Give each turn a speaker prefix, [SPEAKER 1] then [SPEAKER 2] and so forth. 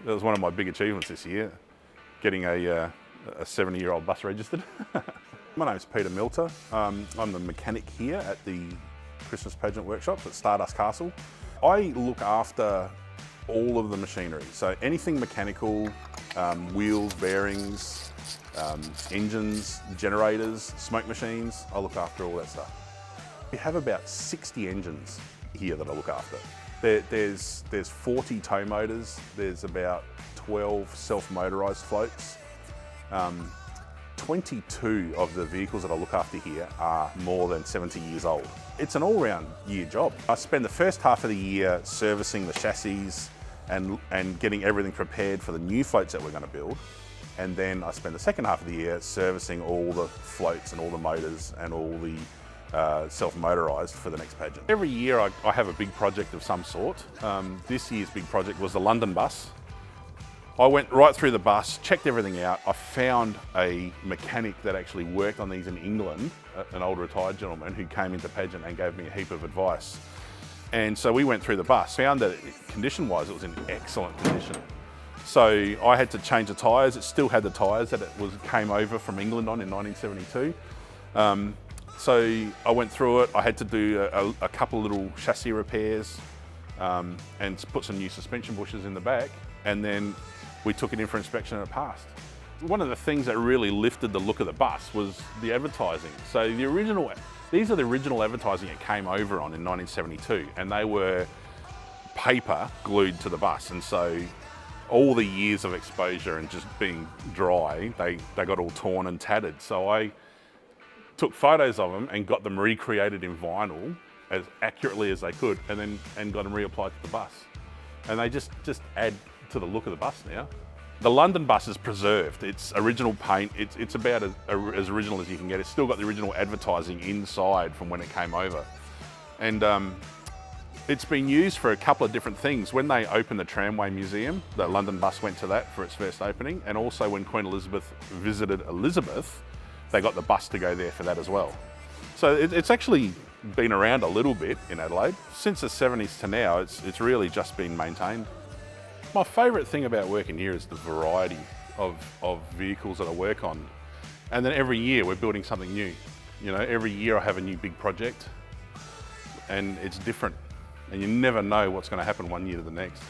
[SPEAKER 1] That was one of my big achievements this year, getting a 70-year-old bus registered. My name's Peter Milter. I'm the mechanic here at the Christmas pageant workshops at Stardust Castle. I look after all of the machinery, so anything mechanical, wheels, bearings, engines, generators, smoke machines, I look after all that stuff. We have about 60 engines here that I look after. There's 40 tow motors, there's about 12 self-motorised floats. 22 of the vehicles that I look after here are more than 70 years old. It's an all-round year job. I spend the first half of the year servicing the chassis and getting everything prepared for the new floats that we're going to build. And then I spend the second half of the year servicing all the floats and all the motors and all the self-motorised for the next pageant. Every year I have a big project of some sort. This year's big project was the London bus. I went right through the bus, checked everything out. I found a mechanic that actually worked on these in England, an old retired gentleman who came into pageant and gave me a heap of advice. And so we went through the bus, found that condition-wise it was in excellent condition. So I had to change the tyres. It still had the tyres that came over from England on in 1972. So I went through it. I had to do a couple of little chassis repairs and put some new suspension bushes in the back. And then we took it in for inspection and it passed. One of the things that really lifted the look of the bus was the advertising. So these are the original advertising it came over on in 1972, and they were paper glued to the bus. And so all the years of exposure and just being dry, they got all torn and tattered. So I took photos of them and got them recreated in vinyl as accurately as they could, and got them reapplied to the bus. And they just add to the look of the bus now. The London bus is preserved. It's original paint. It's about as original as you can get. It's still got the original advertising inside from when it came over. And it's been used for a couple of different things. When they opened the Tramway Museum, the London bus went to that for its first opening. And also when Queen Elizabeth visited Elizabeth, they got the bus to go there for that as well. So it's actually been around a little bit in Adelaide. Since the 70s to now, it's really just been maintained. My favourite thing about working here is the variety of vehicles that I work on. And then every year we're building something new. You know, every year I have a new big project and it's different. And you never know what's going to happen one year to the next.